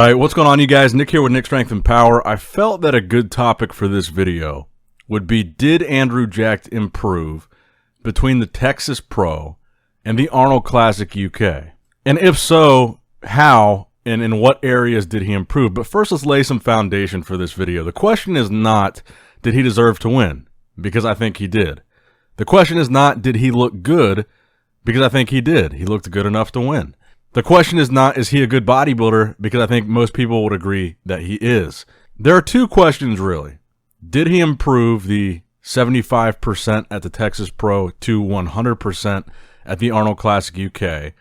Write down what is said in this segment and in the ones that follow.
Alright, what's going on you guys? Nick here with Nick Strength and Power. I felt that a good topic for this video would be, did Andrew Jacked improve between the Texas Pro and the Arnold Classic UK? And if so, how and in what areas did he improve? But first, let's lay some foundation for this video. The question is not, did he deserve to win? Because I think he did. The question is not, did he look good? Because I think he did. He looked good enough to win. The question is not, is he a good bodybuilder? Because I think most people would agree that he is. There are two questions, really. Did he improve the 75% at the Texas Pro to 100% at the Arnold Classic UK?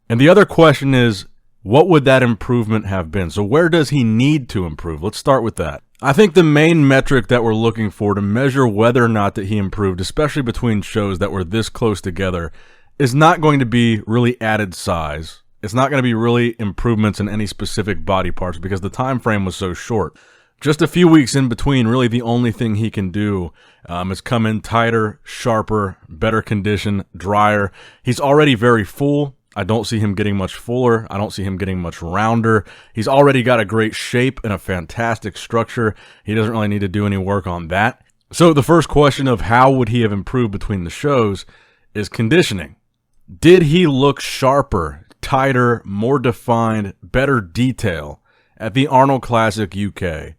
And the other question is, what would that improvement have been? So where does he need to improve? Let's start with that. I think the main metric that we're looking for to measure whether or not that he improved, especially between shows that were this close together, is not going to be really added size. It's not going to be really improvements in any specific body parts because the time frame was so short. Just a few weeks in between, really the only thing he can do is come in tighter, sharper, better condition, drier. He's already very full. I don't see him getting much fuller. I don't see him getting much rounder. He's already got a great shape and a fantastic structure. He doesn't really need to do any work on that. So the first question of how would he have improved between the shows is conditioning. Did he look sharper, tighter, more defined, better detail at the Arnold Classic UK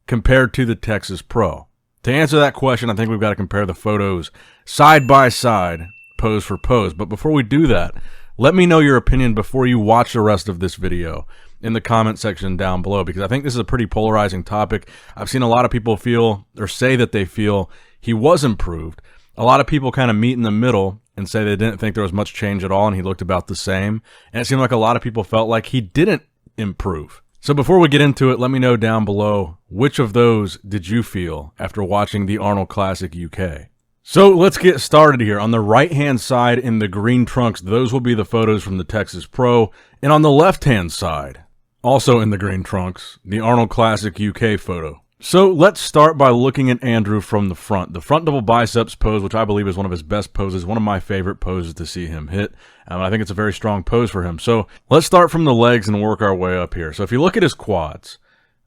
compared to the Texas Pro? To answer that question, I think we've got to compare the photos side by side, pose for pose. But before we do that, let me know your opinion before you watch the rest of this video in the comment section down below, because I think this is a pretty polarizing topic. I've seen a lot of people feel or say that they feel he was improved. A lot of people kind of meet in the middle and say they didn't think there was much change at all and he looked about the same. And it seemed like a lot of people felt like he didn't improve. So before we get into it, let me know down below, which of those did you feel after watching the Arnold Classic UK? So let's get started here. On the right-hand side in the green trunks, those will be the photos from the Texas Pro. And on the left-hand side, also in the green trunks, the Arnold Classic UK photo. So let's start by looking at Andrew from the front. The front double biceps pose, which I believe is one of his best poses, one of my favorite poses to see him hit. I think it's a very strong pose for him. So let's start from the legs and work our way up here. So if you look at his quads,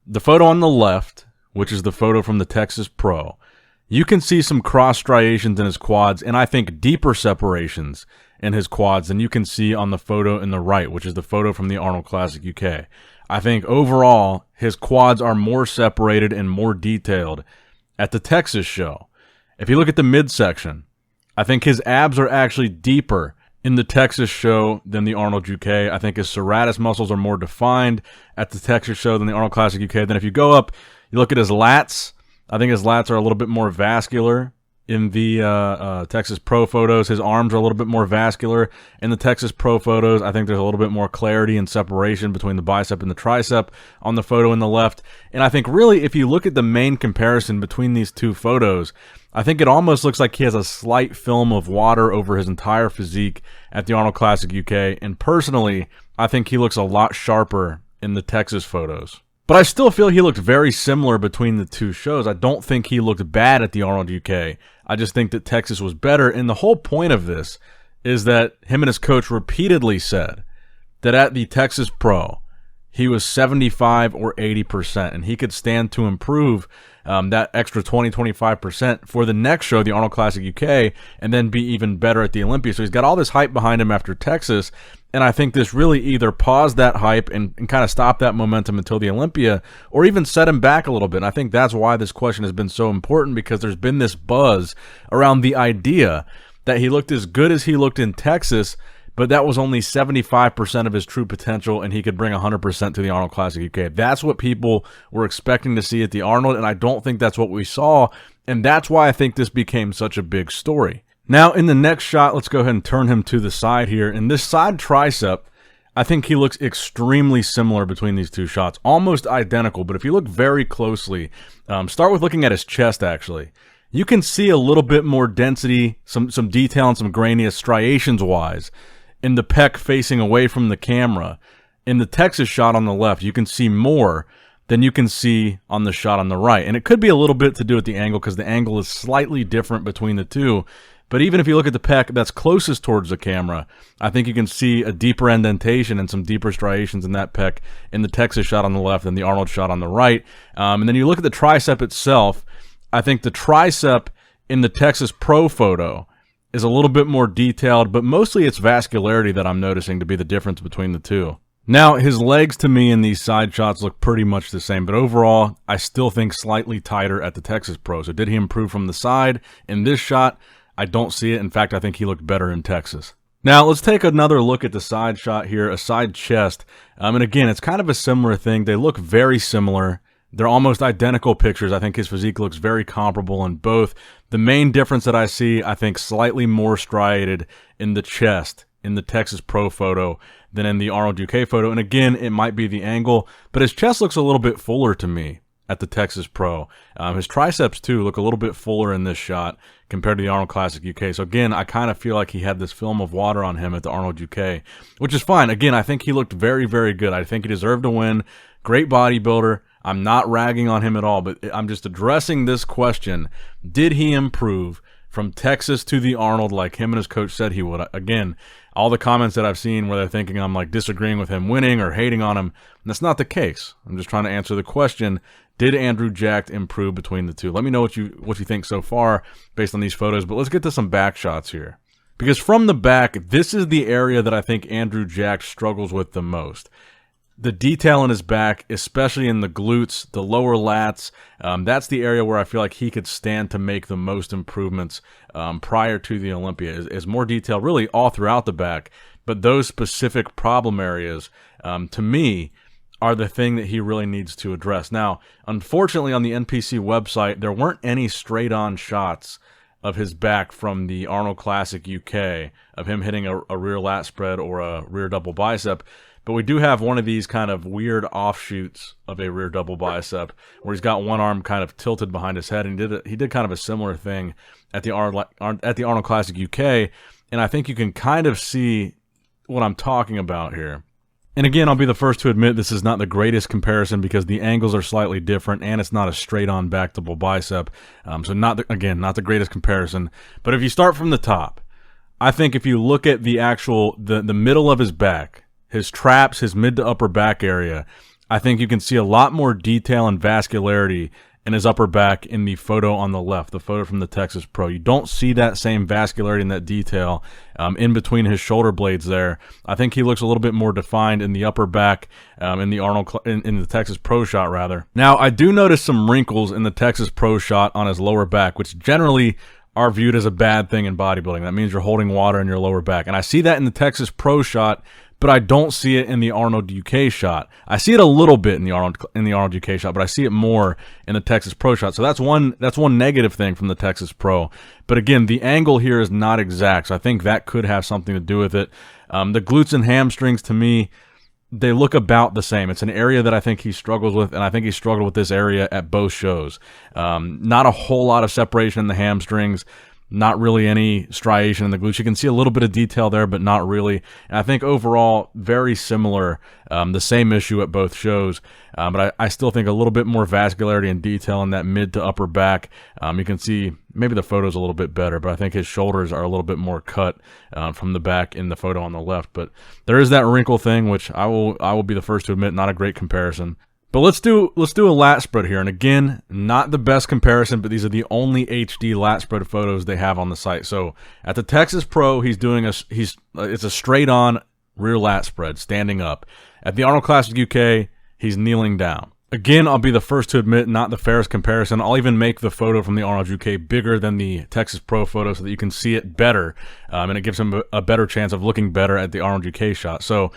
the photo on the left, which is the photo from the Texas Pro, you can see some cross striations in his quads, and I think deeper separations in his quads than you can see on the photo in the right, which is the photo from the Arnold Classic UK. I think overall, his quads are more separated and more detailed at the Texas show. If you look at the midsection, I think his abs are actually deeper in the Texas show than the Arnold UK. I think his serratus muscles are more defined at the Texas show than the Arnold Classic UK. Then if you go up, you look at his lats, I think his lats are a little bit more vascular in the Texas Pro photos. His arms are a little bit more vascular. In the Texas Pro photos, I think there's a little bit more clarity and separation between the bicep and the tricep on the photo in the left. And I think really, if you look at the main comparison between these two photos, I think it almost looks like he has a slight film of water over his entire physique at the Arnold Classic UK. And personally, I think he looks a lot sharper in the Texas photos. But I still feel he looked very similar between the two shows. I don't think he looked bad at the Arnold UK. I just think that Texas was better. And the whole point of this is that him and his coach repeatedly said that at the Texas Pro, he was 75 or 80%, and he could stand to improve that extra 20-25% for the next show, the Arnold Classic UK, and then be even better at the Olympia. So he's got all this hype behind him after Texas, and I think this really either paused that hype and kind of stopped that momentum until the Olympia, or even set him back a little bit. And I think that's why this question has been so important, because there's been this buzz around the idea that he looked as good as he looked in Texas, but that was only 75% of his true potential, and he could bring 100% to the Arnold Classic UK. That's what people were expecting to see at the Arnold, and I don't think that's what we saw, and that's why I think this became such a big story. Now, in the next shot, let's go ahead and turn him to the side here. In this side tricep, I think he looks extremely similar between these two shots, almost identical, but if you look very closely, start with looking at his chest, actually. You can see a little bit more density, some detail and some graininess striations-wise, in the pec facing away from the camera. In the Texas shot on the left, you can see more than you can see on the shot on the right. And it could be a little bit to do with the angle, because the angle is slightly different between the two. But even if you look at the pec that's closest towards the camera, I think you can see a deeper indentation and some deeper striations in that pec in the Texas shot on the left and the Arnold shot on the right. And then you look at the tricep itself, I think the tricep in the Texas Pro photo is a little bit more detailed, but mostly it's vascularity that I'm noticing to be the difference between the two. Now, his legs to me in these side shots look pretty much the same, but overall, I still think slightly tighter at the Texas Pro. So did he improve from the side in this shot? I don't see it. In fact, I think he looked better in Texas. Now, let's take another look at the side shot here, a side chest. And again, it's kind of a similar thing. They look very similar. They're almost identical pictures. I think his physique looks very comparable in both. The main difference that I see, I think slightly more striated in the chest in the Texas Pro photo than in the Arnold UK photo. And again, it might be the angle, but his chest looks a little bit fuller to me at the Texas Pro. His triceps, too, look a little bit fuller in this shot compared to the Arnold Classic UK. So again, I kind of feel like he had this film of water on him at the Arnold UK, which is fine. Again, I think he looked very, very good. I think he deserved to win. Great bodybuilder. I'm not ragging on him at all, but I'm just addressing this question. Did he improve from Texas to the Arnold like him and his coach said he would? Again, all the comments that I've seen where they're thinking I'm like disagreeing with him winning or hating on him, that's not the case. I'm just trying to answer the question. Did Andrew Jacked improve between the two? Let me know what you think so far based on these photos, but let's get to some back shots here. Because from the back, this is the area that I think Andrew Jacked struggles with the most. The detail in his back, especially in the glutes, the lower lats, that's the area where I feel like he could stand to make the most improvements prior to the Olympia. Is more detail really all throughout the back, but those specific problem areas, to me, are the thing that he really needs to address. Now, unfortunately, on the NPC website, there weren't any straight-on shots of his back from the Arnold Classic UK, of him hitting a rear lat spread or a rear double bicep. But we do have one of these kind of weird offshoots of a rear double bicep where he's got one arm kind of tilted behind his head, and he did kind of a similar thing at the Arnold Classic UK, and I think you can kind of see what I'm talking about here. And again, I'll be the first to admit this is not the greatest comparison because the angles are slightly different and it's not a straight-on back double bicep. So not the greatest comparison. But if you start from the top, I think if you look at the actual the middle of his back, his traps, his mid to upper back area, I think you can see a lot more detail and vascularity in his upper back in the photo on the left, the photo from the Texas Pro. You don't see that same vascularity and that detail in between his shoulder blades there. I think he looks a little bit more defined in the upper back in the Texas Pro shot rather. Now, I do notice some wrinkles in the Texas Pro shot on his lower back, which generally are viewed as a bad thing in bodybuilding. That means you're holding water in your lower back. And I see that in the Texas Pro shot, but I don't see it in the Arnold UK shot. I see it a little bit in the Arnold UK shot, but I see it more in the Texas Pro shot. So that's one negative thing from the Texas Pro. But again, the angle here is not exact, so I think that could have something to do with it. The glutes and hamstrings, to me, they look about the same. It's an area that I think he struggles with, and I think he struggled with this area at both shows. Not a whole lot of separation in the hamstrings. Not really any striation in the glutes. You can see a little bit of detail there, but not really. And I think overall, very similar, the same issue at both shows. But I still think a little bit more vascularity and detail in that mid to upper back. You can see maybe the photo's a little bit better, but I think his shoulders are a little bit more cut from the back in the photo on the left. But there is that wrinkle thing, which I will be the first to admit, not a great comparison. But let's do a lat spread here, and again, not the best comparison, but these are the only HD lat spread photos they have on the site. So at the Texas Pro, it's a straight on rear lat spread, standing up. At the Arnold Classic UK, he's kneeling down. Again, I'll be the first to admit, not the fairest comparison. I'll even make the photo from the Arnold UK bigger than the Texas Pro photo so that you can see it better, and it gives him a better chance of looking better at the Arnold UK shot. So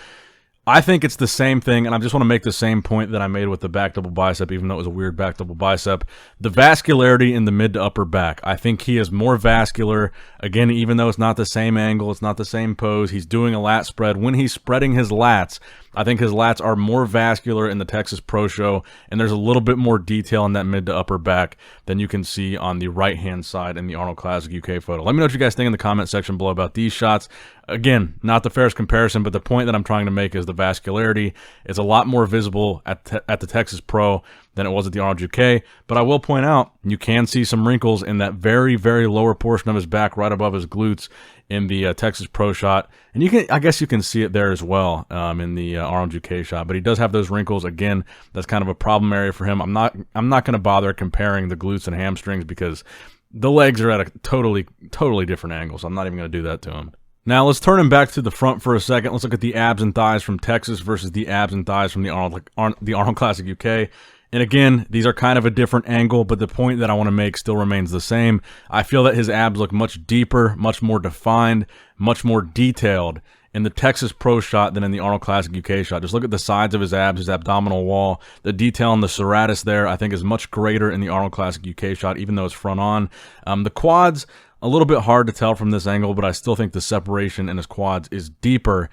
I think it's the same thing, and I just want to make the same point that I made with the back double bicep, even though it was a weird back double bicep. The vascularity in the mid to upper back. I think he is more vascular. Again, even though it's not the same angle, it's not the same pose, he's doing a lat spread. When he's spreading his lats, I think his lats are more vascular in the Texas Pro show, and there's a little bit more detail in that mid to upper back than you can see on the right-hand side in the Arnold Classic UK photo. Let me know what you guys think in the comment section below about these shots. Again, not the fairest comparison, but the point that I'm trying to make is the vascularity is a lot more visible at the Texas Pro than it was at the Arnold UK. But I will point out, you can see some wrinkles in that very, very lower portion of his back, right above his glutes, in the Texas Pro shot. And I guess you can see it there as well in the Arnold UK shot. But he does have those wrinkles. Again, that's kind of a problem area for him. I'm not going to bother comparing the glutes and hamstrings because the legs are at a totally different angle. So I'm not even going to do that to him. Now, let's turn him back to the front for a second. Let's look at the abs and thighs from Texas versus the abs and thighs from the Arnold Classic UK. And again, these are kind of a different angle, but the point that I want to make still remains the same. I feel that his abs look much deeper, much more defined, much more detailed in the Texas Pro shot than in the Arnold Classic UK shot. Just look at the sides of his abs, his abdominal wall. The detail in the serratus there, I think, is much greater in the Arnold Classic UK shot, even though it's front on. The quads, a little bit hard to tell from this angle, but I still think the separation in his quads is deeper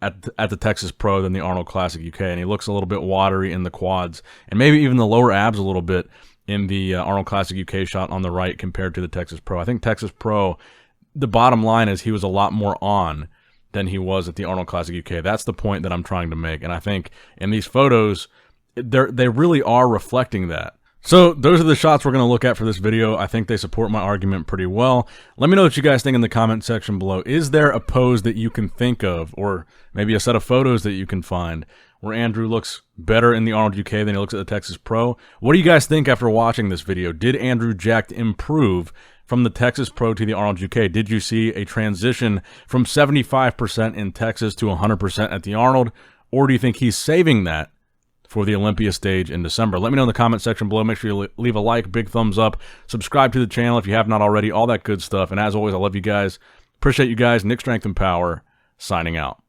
at the Texas Pro than the Arnold Classic UK, and he looks a little bit watery in the quads, and maybe even the lower abs a little bit in the Arnold Classic UK shot on the right compared to the Texas Pro. I think Texas Pro, the bottom line is he was a lot more on than he was at the Arnold Classic UK. That's the point that I'm trying to make, and I think in these photos, they really are reflecting that. So those are the shots we're going to look at for this video. I think they support my argument pretty well. Let me know what you guys think in the comment section below. Is there a pose that you can think of, or maybe a set of photos that you can find, where Andrew looks better in the Arnold UK than he looks at the Texas Pro? What do you guys think after watching this video? Did Andrew Jacked improve from the Texas Pro to the Arnold UK? Did you see a transition from 75% in Texas to 100% at the Arnold? Or do you think he's saving that for the Olympia stage in December? Let me know in the comment section below. Make sure you leave a like, big thumbs up, subscribe to the channel if you have not already, all that good stuff. And as always, I love you guys. Appreciate you guys. Nick Strength and Power, signing out.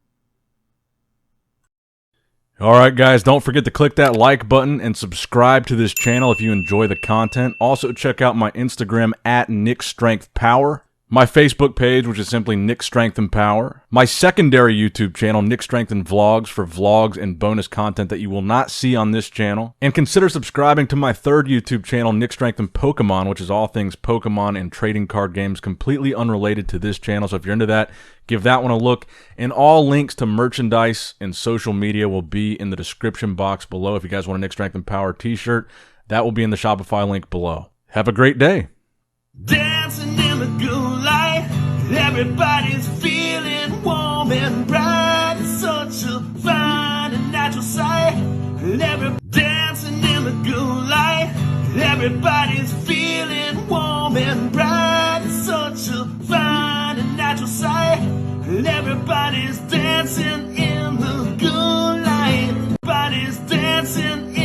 All right, guys, don't forget to click that like button and subscribe to this channel if you enjoy the content. Also, check out my Instagram at Nick Strength Power. My Facebook page, which is simply Nick Strength and Power. My secondary YouTube channel, Nick Strength and Vlogs, for vlogs and bonus content that you will not see on this channel. And consider subscribing to my third YouTube channel, Nick Strength and Pokemon, which is all things Pokemon and trading card games, completely unrelated to this channel. So if you're into that, give that one a look. And all links to merchandise and social media will be in the description box below. If you guys want a Nick Strength and Power t-shirt, that will be in the Shopify link below. Have a great day. Dancing in the good light, everybody's feeling warm and bright. It's such a fine and natural sight. Dancing in the good light, everybody's feeling warm and bright. It's such a fine and natural sight. Everybody's dancing in the good light. Everybody's dancing